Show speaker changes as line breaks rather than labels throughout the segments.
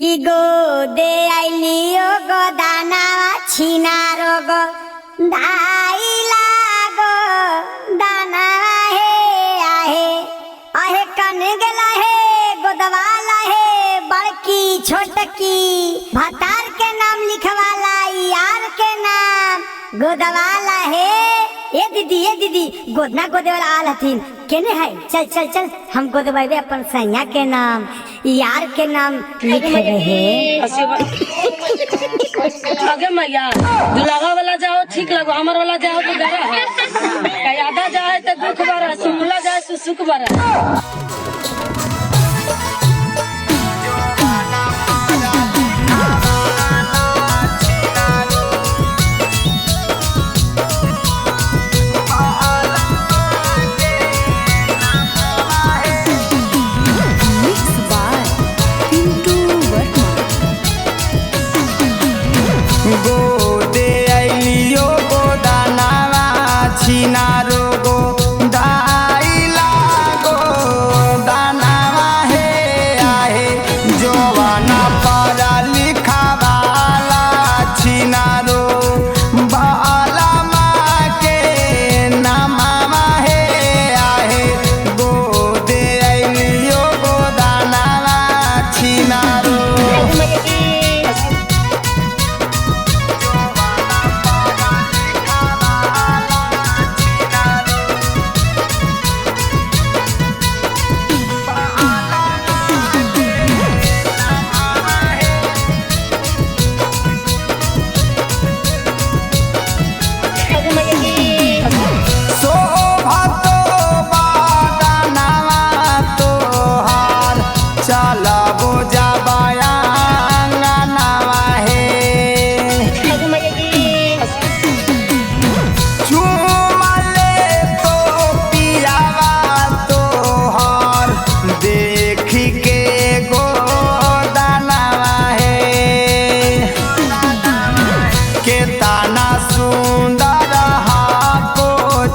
कि गो दे आइलियो गो दाना छिनारो गो धाइला गो दाना हे आहे आहे कन गेला हे गोदवाला हे बड़की छोटकी भतार के नाम लिखवाला यार के नाम गोदवाला है। ये दीदी गोदना गोदे वाला आल हथिन केने है। चल चल चल हम गोदवावे अपन सैया के नाम यार के नाम लिख रहे।
आगे मैया दुलावा वाला जाओ ठीक लगो, हमार वाला जाओ तो डरा है, कयादा जाए तो दुख बरा, सुमला जाए तो सुख बरा।
गोदे आइलियो गोदानावा छिनारो गो दाइला गो दानावा हे आहे जवाना पढ़ा लिखावाला छिनारो बाला माँ के नामावा हे आहे गोदे आइलियो गोदानावा छिनारो।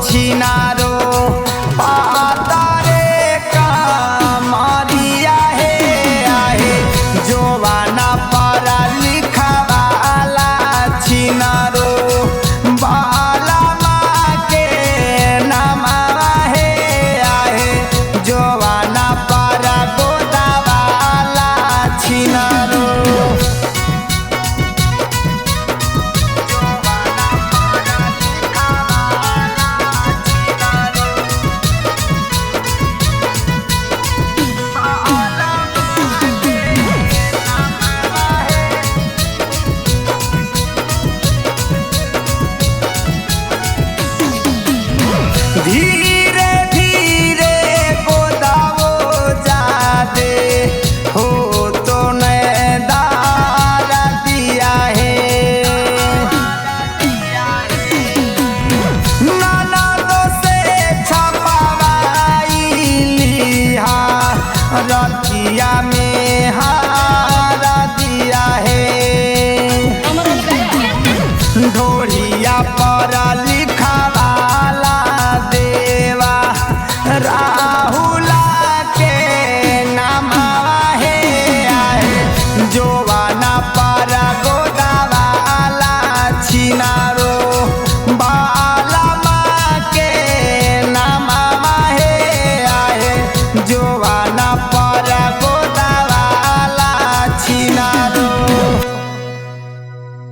छिनारो पातारे कामरिया हे आहे जवाना पढ़ा लिखावाला छिनारो बाला माँ के नामावा हे आहे जवाना पढ़ा गोदावाला छिनारो। धीरे धीरे गोदावो जादे हो तो नैदार दिया है ननदो से छपवाई लिहा रतिया में हार दिया है ढोढ़िया पर लिखावाला देवा राहुला के नामावा हे आहे जवाना पर गोदावाला छिनारो बाला माँ के नामावा हे आहे जवाना पर